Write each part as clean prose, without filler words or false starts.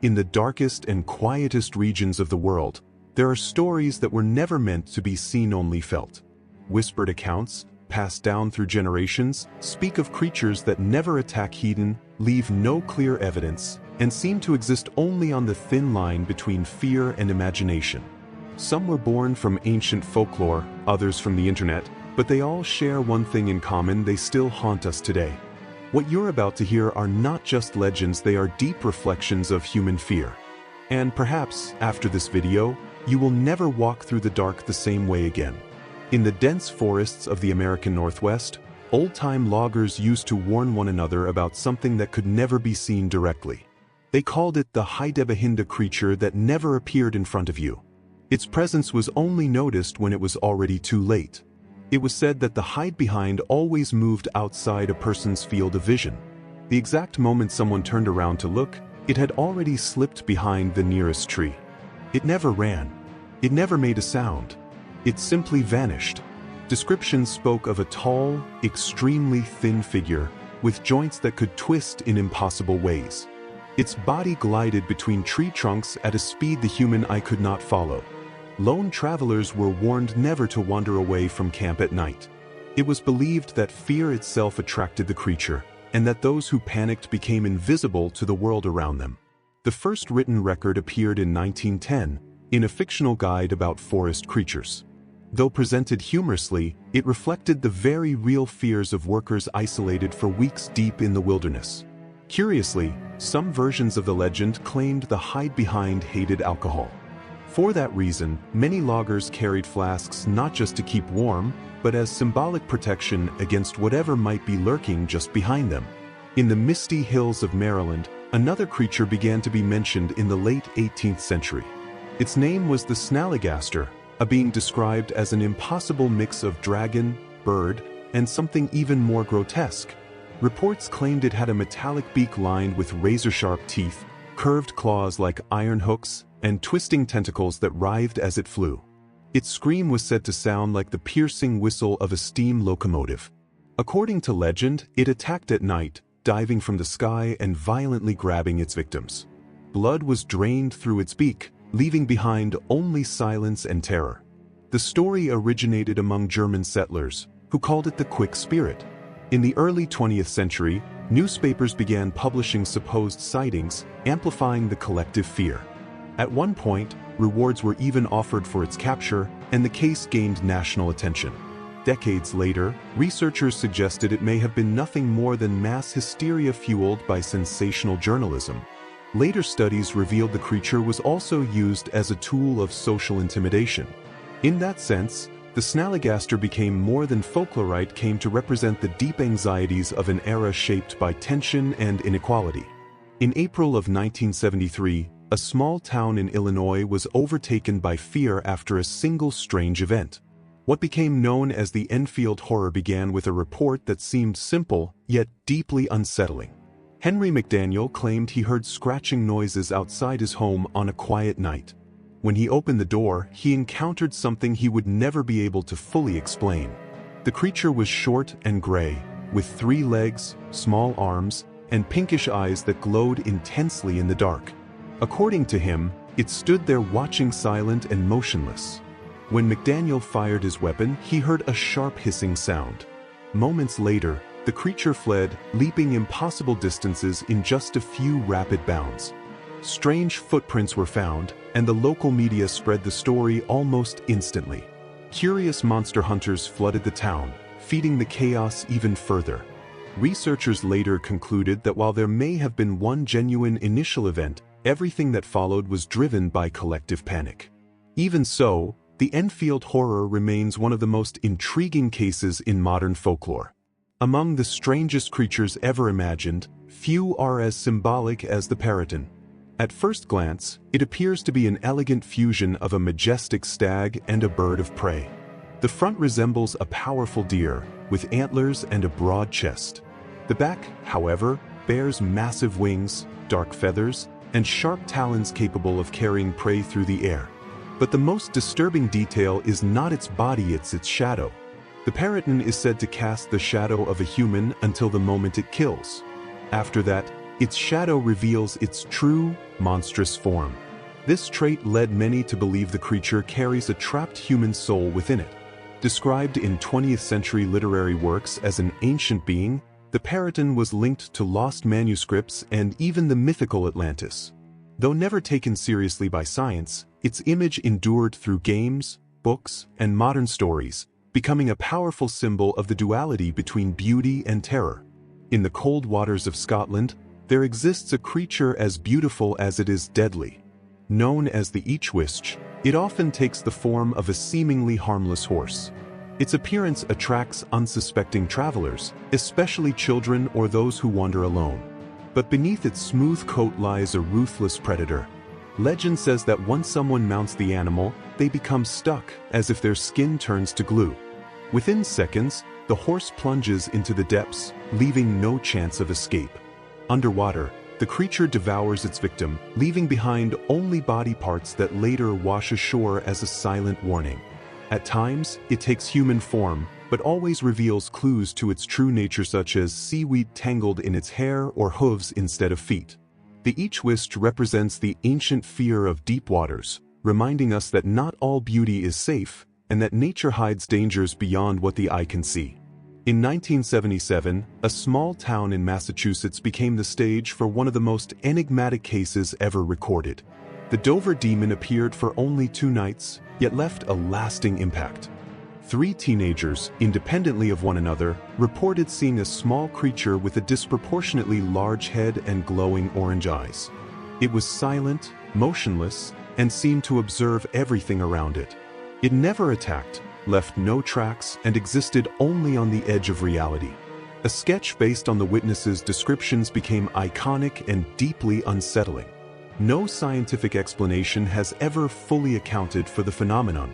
In the darkest and quietest regions of the world, there are stories that were never meant to be seen, only felt. Whispered accounts, passed down through generations, speak of creatures that never attack heathen, leave no clear evidence, and seem to exist only on the thin line between fear and imagination. Some were born from ancient folklore, others from the internet, but they all share one thing in common: they still haunt us today. What you're about to hear are not just legends, they are deep reflections of human fear. And perhaps, after this video, you will never walk through the dark the same way again. In the dense forests of the American Northwest, old-time loggers used to warn one another about something that could never be seen directly. They called it the Hidebahinda creature that never appeared in front of you. Its presence was only noticed when it was already too late. It was said that the hide-behind always moved outside a person's field of vision. The exact moment someone turned around to look, it had already slipped behind the nearest tree. It never ran. It never made a sound. It simply vanished. Descriptions spoke of a tall, extremely thin figure, with joints that could twist in impossible ways. Its body glided between tree trunks at a speed the human eye could not follow. Lone travelers were warned never to wander away from camp at night. It was believed that fear itself attracted the creature, and that those who panicked became invisible to the world around them. The first written record appeared in 1910, in a fictional guide about forest creatures. Though presented humorously, it reflected the very real fears of workers isolated for weeks deep in the wilderness. Curiously, some versions of the legend claimed the hide-behind hated alcohol. For that reason, many loggers carried flasks not just to keep warm, but as symbolic protection against whatever might be lurking just behind them. In the misty hills of Maryland, another creature began to be mentioned in the late 18th century. Its name was the snallygaster, a being described as an impossible mix of dragon, bird, and something even more grotesque. Reports claimed it had a metallic beak lined with razor-sharp teeth, curved claws like iron hooks, and twisting tentacles that writhed as it flew. Its scream was said to sound like the piercing whistle of a steam locomotive. According to legend, it attacked at night, diving from the sky and violently grabbing its victims. Blood was drained through its beak, leaving behind only silence and terror. The story originated among German settlers, who called it the quick spirit. In the early 20th century, newspapers began publishing supposed sightings, amplifying the collective fear. At one point, rewards were even offered for its capture, and the case gained national attention. Decades later, researchers suggested it may have been nothing more than mass hysteria fueled by sensational journalism. Later studies revealed the creature was also used as a tool of social intimidation. In that sense, the snallygaster became more than folklore. It came to represent the deep anxieties of an era shaped by tension and inequality. In April of 1973, a small town in Illinois was overtaken by fear after a single strange event. What became known as the Enfield Horror began with a report that seemed simple, yet deeply unsettling. Henry McDaniel claimed he heard scratching noises outside his home on a quiet night. When he opened the door, he encountered something he would never be able to fully explain. The creature was short and gray, with 3 legs, small arms, and pinkish eyes that glowed intensely in the dark. According to him, it stood there watching, silent and motionless. When McDaniel fired his weapon, he heard a sharp hissing sound. Moments later, the creature fled, leaping impossible distances in just a few rapid bounds. Strange footprints were found, and the local media spread the story almost instantly. Curious monster hunters flooded the town, feeding the chaos even further. Researchers later concluded that while there may have been one genuine initial event, everything that followed was driven by collective panic. Even so, the Enfield Horror remains one of the most intriguing cases in modern folklore. Among the strangest creatures ever imagined, few are as symbolic as the Peryton. At first glance, it appears to be an elegant fusion of a majestic stag and a bird of prey. The front resembles a powerful deer, with antlers and a broad chest. The back, however, bears massive wings, dark feathers, and sharp talons capable of carrying prey through the air. But the most disturbing detail is not its body, it's its shadow. The Peryton is said to cast the shadow of a human until the moment it kills. After that, its shadow reveals its true, monstrous form. This trait led many to believe the creature carries a trapped human soul within it. Described in 20th-century literary works as an ancient being, the Periton was linked to lost manuscripts and even the mythical Atlantis. Though never taken seriously by science, its image endured through games, books, and modern stories, becoming a powerful symbol of the duality between beauty and terror. In the cold waters of Scotland, there exists a creature as beautiful as it is deadly. Known as the Eachwistch, it often takes the form of a seemingly harmless horse. Its appearance attracts unsuspecting travelers, especially children or those who wander alone. But beneath its smooth coat lies a ruthless predator. Legend says that once someone mounts the animal, they become stuck, as if their skin turns to glue. Within seconds, the horse plunges into the depths, leaving no chance of escape. Underwater, the creature devours its victim, leaving behind only body parts that later wash ashore as a silent warning. At times, it takes human form, but always reveals clues to its true nature, such as seaweed tangled in its hair or hooves instead of feet. The Eachwistch represents the ancient fear of deep waters, reminding us that not all beauty is safe, and that nature hides dangers beyond what the eye can see. In 1977, a small town in Massachusetts became the stage for one of the most enigmatic cases ever recorded. The Dover demon appeared for only 2 nights, yet left a lasting impact. 3 teenagers, independently of one another, reported seeing a small creature with a disproportionately large head and glowing orange eyes. It was silent, motionless, and seemed to observe everything around it. It never attacked, left no tracks, and existed only on the edge of reality. A sketch based on the witnesses' descriptions became iconic and deeply unsettling. No scientific explanation has ever fully accounted for the phenomenon.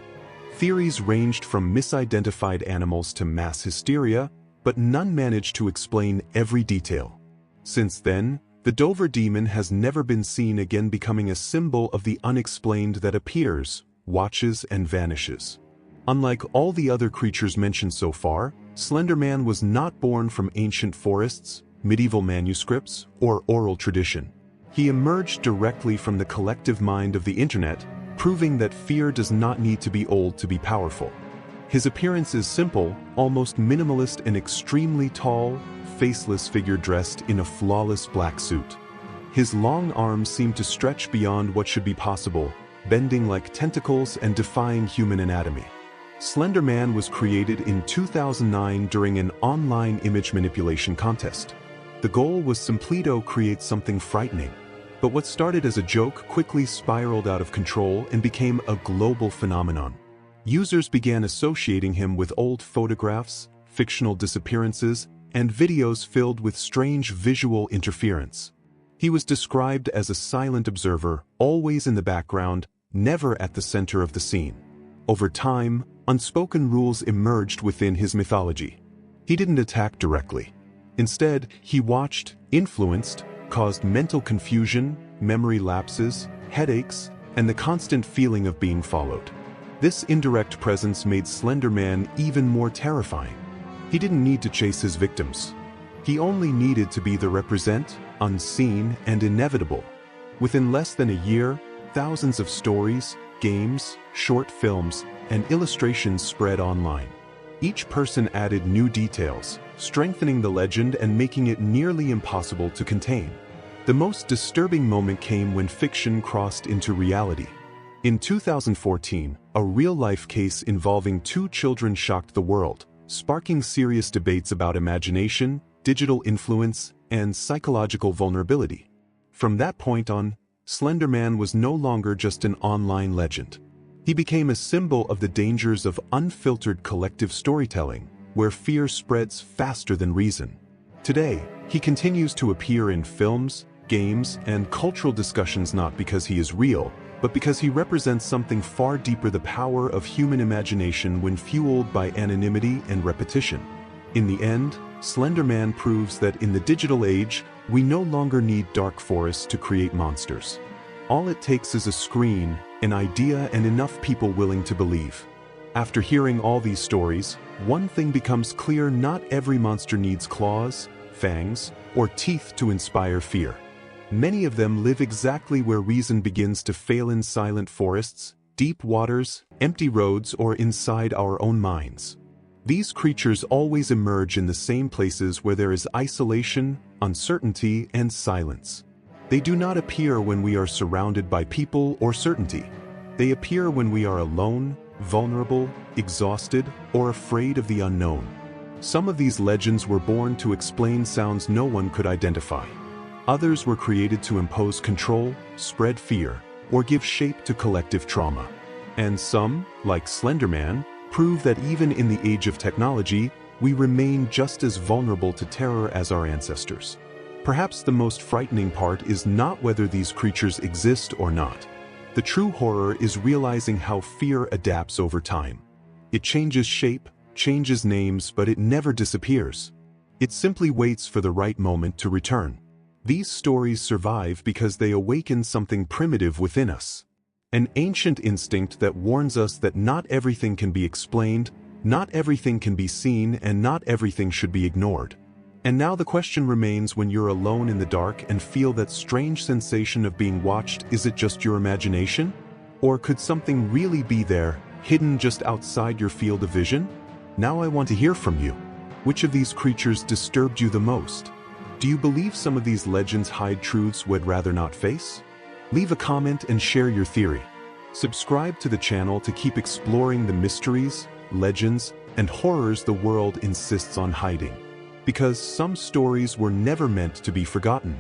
Theories ranged from misidentified animals to mass hysteria, but none managed to explain every detail. Since then, the Dover demon has never been seen again, becoming a symbol of the unexplained that appears, watches, and vanishes. Unlike all the other creatures mentioned so far, Slender Man was not born from ancient forests, medieval manuscripts, or oral tradition. He emerged directly from the collective mind of the internet, proving that fear does not need to be old to be powerful. His appearance is simple, almost minimalist, and extremely tall, faceless figure dressed in a flawless black suit. His long arms seem to stretch beyond what should be possible, bending like tentacles and defying human anatomy. Slender Man was created in 2009 during an online image manipulation contest. The goal was simply to create something frightening. But what started as a joke quickly spiraled out of control and became a global phenomenon. Users began associating him with old photographs, fictional disappearances, and videos filled with strange visual interference. He was described as a silent observer, always in the background, never at the center of the scene. Over time, unspoken rules emerged within his mythology. He didn't attack directly. Instead, he watched, influenced, caused mental confusion, memory lapses, headaches, and the constant feeling of being followed. This indirect presence made Slender Man even more terrifying. He didn't need to chase his victims. He only needed to be the represent, unseen, and inevitable. Within less than a year, thousands of stories, games, short films, and illustrations spread online. Each person added new details, strengthening the legend and making it nearly impossible to contain. The most disturbing moment came when fiction crossed into reality. In 2014, a real-life case involving 2 children shocked the world, sparking serious debates about imagination, digital influence, and psychological vulnerability. From that point on, Slender Man was no longer just an online legend. He became a symbol of the dangers of unfiltered collective storytelling, where fear spreads faster than reason. Today, he continues to appear in films, games, and cultural discussions not because he is real, but because he represents something far deeper: the power of human imagination when fueled by anonymity and repetition. In the end, Slender Man proves that in the digital age, we no longer need dark forests to create monsters. All it takes is a screen, an idea, and enough people willing to believe. After hearing all these stories, one thing becomes clear: not every monster needs claws, fangs, or teeth to inspire fear. Many of them live exactly where reason begins to fail, in silent forests, deep waters, empty roads, or inside our own minds. These creatures always emerge in the same places where there is isolation, uncertainty, and silence. They do not appear when we are surrounded by people or certainty. They appear when we are alone, vulnerable, exhausted, or afraid of the unknown. Some of these legends were born to explain sounds no one could identify. Others were created to impose control, spread fear, or give shape to collective trauma. And some, like Slender Man, prove that even in the age of technology, we remain just as vulnerable to terror as our ancestors. Perhaps the most frightening part is not whether these creatures exist or not. The true horror is realizing how fear adapts over time. It changes shape, changes names, but it never disappears. It simply waits for the right moment to return. These stories survive because they awaken something primitive within us. An ancient instinct that warns us that not everything can be explained, not everything can be seen, and not everything should be ignored. And now the question remains: when you're alone in the dark and feel that strange sensation of being watched, is it just your imagination? Or could something really be there, hidden just outside your field of vision? Now I want to hear from you. Which of these creatures disturbed you the most? Do you believe some of these legends hide truths we'd rather not face? Leave a comment and share your theory. Subscribe to the channel to keep exploring the mysteries, legends, and horrors the world insists on hiding. Because some stories were never meant to be forgotten.